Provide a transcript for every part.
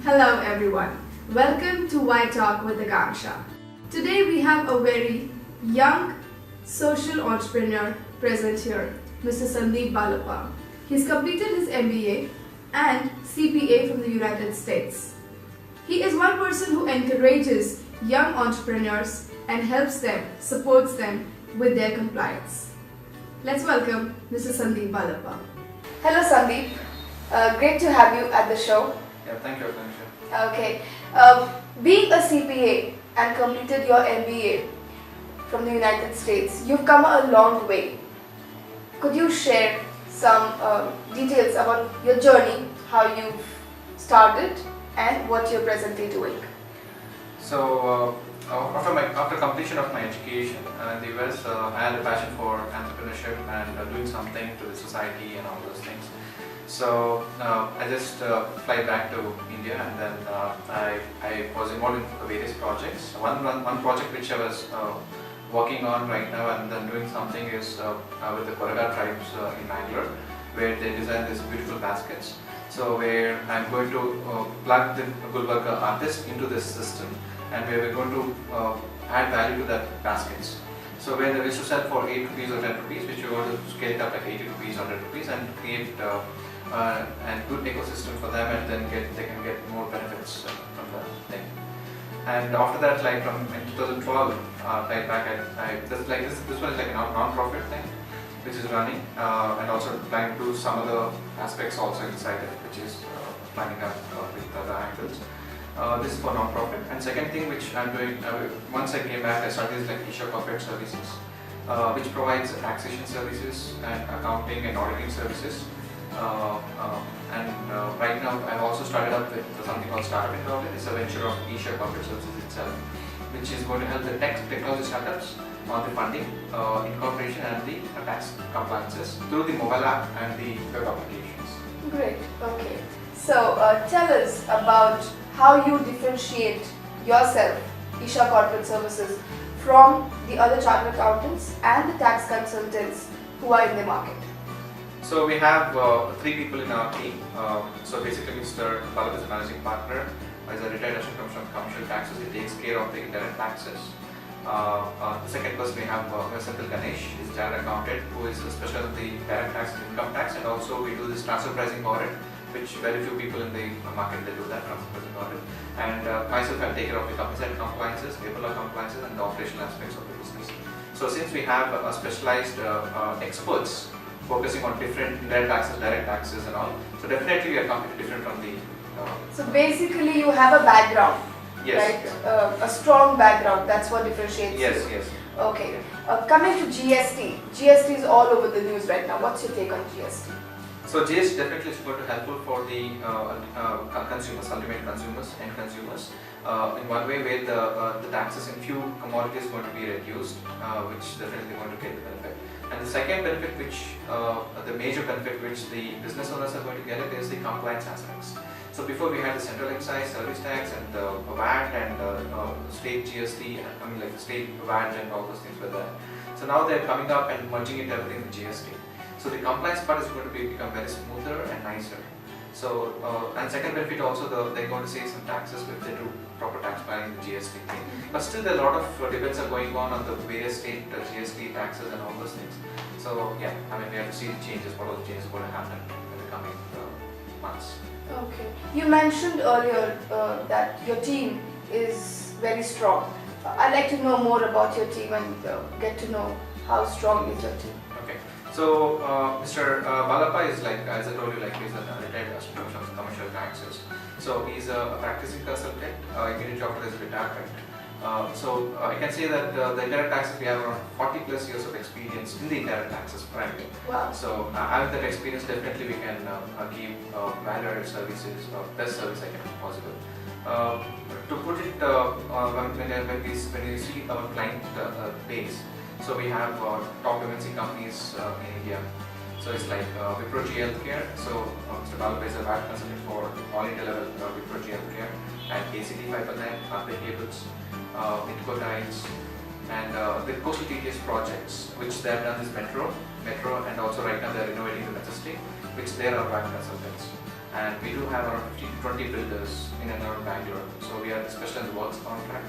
Hello everyone, welcome to Y Talk with Akanksha. Today we have a very young social entrepreneur present here, Mr. Sandeep Balappa. He's completed his MBA and CPA from the United States. He is one person who encourages young entrepreneurs and helps them, supports them with their compliance. Let's welcome Mr. Sandeep Balappa. Hello Sandeep, great to have you at the show. Yeah, thank you, Akanksha. Okay, being a CPA and completed your MBA from the United States, you've come a long way. Could you share some details about your journey, how you've started and what you're presently doing? So, after completion of my education in the US, I had a passion for entrepreneurship and doing something to the society and all those things. So I just fly back to India, and then I was involved in various projects. One project which I was working on right now and then doing something is with the Koraga tribes in Bangalore, where they design these beautiful baskets. So where I'm going to plug the Gulbarga artist into this system, and where we're going to add value to that baskets. So where they used to sell for 8 rupees or 10 rupees, which we want to scale it up like 80 rupees, 100 rupees, and create and good ecosystem for them, and then they can get more benefits from the thing. And after that, like from in 2012, right back, this was like a non-profit thing, which is running, and also trying to do some other aspects also inside it, which is planning up with other angles. This is for non-profit. And second thing which I'm doing, once I came back, I started like Eshaa Corporate Services, which provides taxation services and accounting and auditing services. Right now I've also started up with something called Startup Involved. It's a venture of Eshaa Corporate Services itself, which is going to help the technology startups on the funding, incorporation and the tax compliances through the mobile app and the web applications. Great, okay. So tell us about how you differentiate yourself, Eshaa Corporate Services, from the other chartered accountants and the tax consultants who are in the market. So we have 3 people in our team. So basically Mr. Balappa is a managing partner. As a retired assistant comes from commercial taxes, he takes care of the indirect taxes. The second person we have Mr. Ganesh, is a chartered accountant who is special in the direct tax and income tax, and also we do this transfer pricing audit, which very few people in the market they do that transfer pricing audit. And myself, I take care of the company side compliances, labor law compliances, and the operational aspects of the business. So since we have specialized experts focusing on different indirect taxes, direct taxes and all, so definitely we are completely different from the... So basically you have a background, yes, right? A strong background, that's what differentiates you. Yes. Okay, coming to GST. GST is all over the news right now. What's your take on GST? So GST definitely is going to be helpful for the consumers, ultimate consumers, end consumers, in one way where the taxes in few commodities is going to be reduced, which definitely going to get the benefit. And the second benefit, which the major benefit which the business owners are going to get it, is the compliance aspects. So before we had the central excise, service tax, and VAT and state GST, I mean like the state VAT and all those things were there. So now they're coming up and merging it everything with GST. So the compliance part is going to become very smoother and nicer. So and second benefit also, they're going to save some taxes if they do proper tax planning, the GST thing. But still there are a lot of debates are going on the various state GST taxes and all those things. So yeah, I mean we have to see the changes, what all the changes are going to happen in the coming months. Okay. You mentioned earlier that your team is very strong. I'd like to know more about your team and get to know how strong is your team. Okay. So Mr. Balappa is like, as I told you, like he's a retired assistant of commercial taxes. So he's a practicing consultant, immediately after his retirement. So I can say that the indirect taxes, we have around 40 plus years of experience in the indirect taxes primarily. Wow. So having that experience, definitely we can give value-added services, best service I can possible. To put it, when you see our client base, so we have top MNC companies in India. So it's like Wipro G Healthcare. So Mr. Balappa is a VAT consultant for all India level Wipro G Healthcare, and KCD Fibernet, Carpet Cables, Mitco Tiles, and the coastal TTS projects, which they have done is Metro, and also right now they are renovating the Majestic, which they are VAT consultants. and we do have around 15 to 20 builders in and around Bangalore. So we are special in the works contract.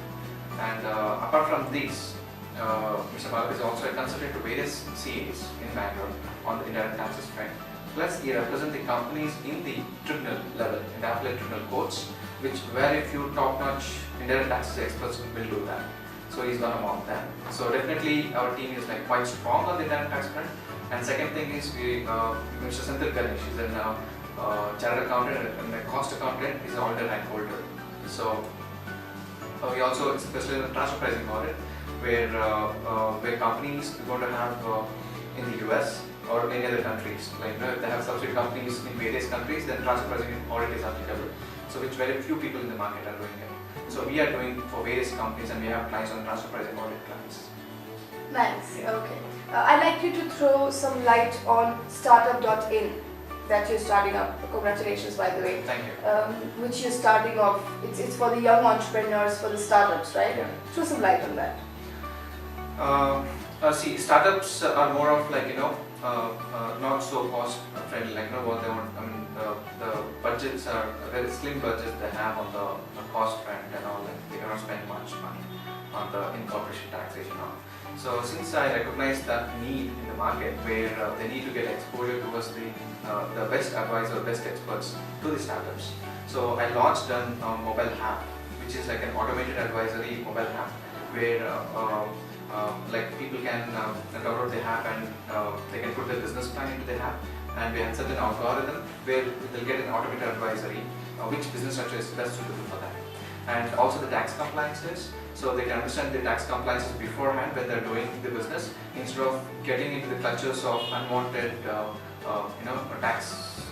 And apart from these, Mr. Balappa is also a consultant to various CAs in Bangalore on the indirect taxes front. Plus, he represents the companies in the tribunal level, in the appellate tribunal courts, which very few top-notch indirect taxes experts will do that. So he's one among them. So definitely our team is like quite strong on the indirect tax front. And second thing is Mr. Sandeep is a chartered accountant and a cost accountant. He's an audit rank holder. So we also especially in the transfer pricing audit, where companies are going to have in the US or any other countries. Like if they have subsidiary companies in various countries, then transfer pricing audit is applicable. So which very few people in the market are doing it. So we are doing for various companies, and we have clients on transfer pricing audit clients. Nice. Yeah. Okay. I'd like you to throw some light on startup.in that you're starting up. Congratulations, by the way. Thank you. Which you're starting off. It's for the young entrepreneurs, for the startups, right? Yeah. Throw some light on that. See, startups are more of like not so cost friendly. Like what they want. I mean, the budgets are very slim budgets they have on the cost front and all. Like they cannot spend much money on the incorporation taxation. So since I recognize that need in the market where they need to get exposure towards the best advisor, best experts to the startups, so I launched a mobile app, which is like an automated advisory mobile app where like people can download the app and they can put their business plan into the app, and we have set an algorithm where they'll get an automated advisory which business structure is best suitable for them, and also the tax compliances. So they can understand the tax compliances beforehand when they're doing the business, instead of getting into the clutches of unwanted, tax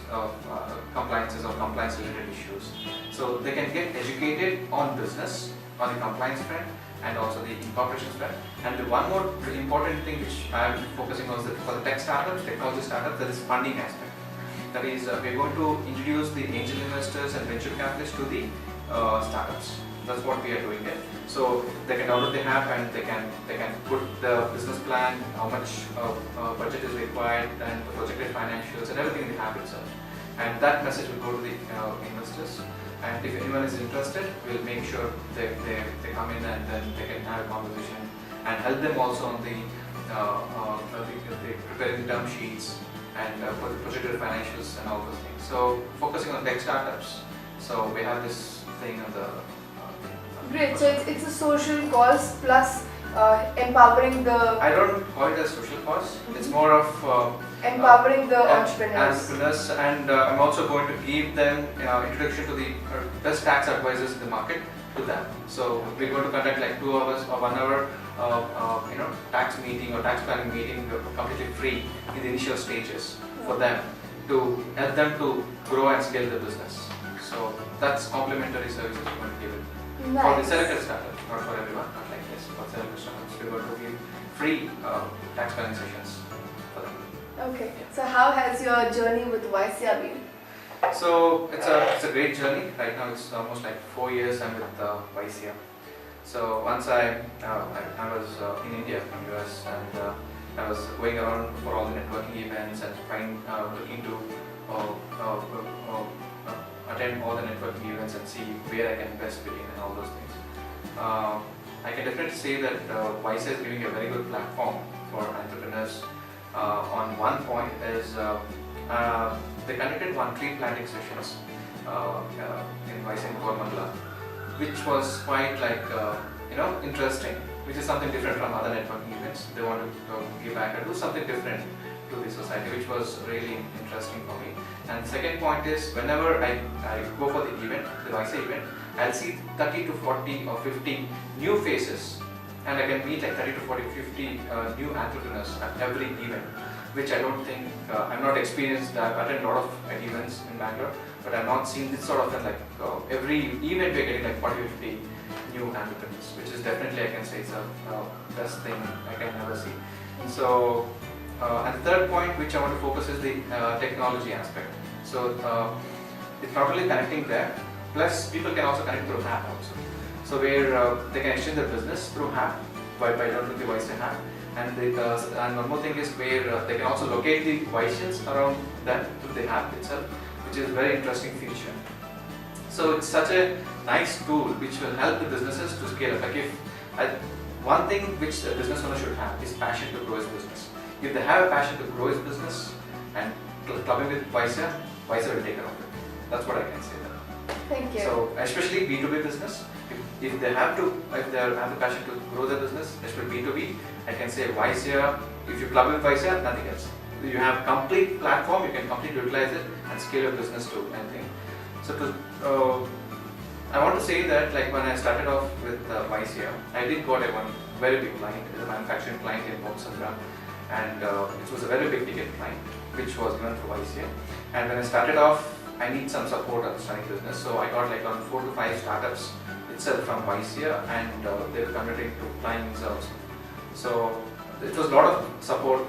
compliances or compliance related issues. So they can get educated on business, on the compliance front, and also the incorporation front. And the one more important thing which I am focusing on is that for the tech startups, technology startups, that is funding aspect. That is, we're going to introduce the angel investors and venture capitalists to the startups. That's what we are doing there. So they can download the app and they can put the business plan, how much budget is required, and the projected financials and everything in the app itself. And that message will go to the investors. And if anyone is interested, we'll make sure they come in and then they can have a conversation and help them also on the preparing the term sheets and for the projected financials and all those things. So focusing on tech startups. So we have this thing on the Great. So it's a social cause plus empowering the. I don't call it a social cause. It's more of empowering the entrepreneurs. And I'm also going to give them introduction to the best tax advisors in the market to them. So we're going to conduct like 2 hours or 1 hour, tax meeting or tax planning meeting completely free in the initial stages for them to help them to grow and scale their business. So that's complimentary services we're going to give it. Nice. For the selected startups, not for everyone, not like this. For selected startups, we're going to give free tax planning sessions for them. Okay. So how has your journey with YCEEYA been? So it's a great journey. Right now it's almost like 4 years I'm with YCEEYA. So once I was in India from US, and I was going around for all the networking events and looking to attend all the networking events and see where I can best fit in and all those things. I can definitely say that YCEEYA is giving a very good platform for entrepreneurs. On one point is they conducted 1 tree planting sessions in YCEEYA Mandala, which was quite like interesting, which is something different from other networking events. They want to give back and do something different to the society, which was really interesting for me. And second point is, whenever I go for the event, the YCEEYA event, I'll see 30 to 40 or 50 new faces, and I can meet like 30 to 40, 50 new entrepreneurs at every event, which I don't think, I'm not experienced. I've attended a lot of events in Bangalore, but I've not seen this sort of thing, like every event we're getting like 40, 50 new entrepreneurs, which is definitely, I can say, it's a best thing I can ever see. So, and the third point which I want to focus is the technology aspect. So it's not only connecting there, plus people can also connect through app also. So where they can exchange their business through app by downloading the YCEEYA app. And one more thing is where they can also locate the YCEEYAs around them through the app itself, which is a very interesting feature. So it's such a nice tool which will help the businesses to scale up. Like one thing which a business owner should have is passion to grow his business. If they have a passion to grow his business and clubbing with YCEEYA, YCEEYA will take care of it. That's what I can say there. Thank you. So especially B2B business, if they have the passion to grow their business, especially B2B, I can say YCEEYA. If you club with YCEEYA, nothing else. You have complete platform, you can completely utilize it and scale your business to anything. So I want to say that like when I started off with YCEEYA, I did got one very big client, a manufacturing client in Botswana, and it was a very big ticket client which was given through YCEEYA. And when I started off, I need some support on starting business, so I got like around 4 to 5 startups itself from YCEEYA, and they were converting to clients also. So it was a lot of support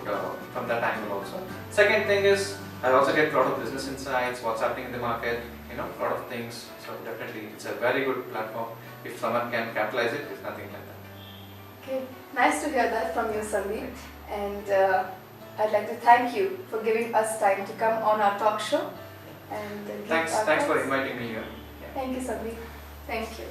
from that angle also. Second thing is I also get a lot of business insights, what's happening in the market, a lot of things. So definitely it's a very good platform. If someone can capitalize it, it's nothing like that. Okay, nice to hear that from you, Sandeep. And I'd like to thank you for giving us time to come on our talk show. And Thanks for inviting me here. Thank you, Sandeep. Thank you.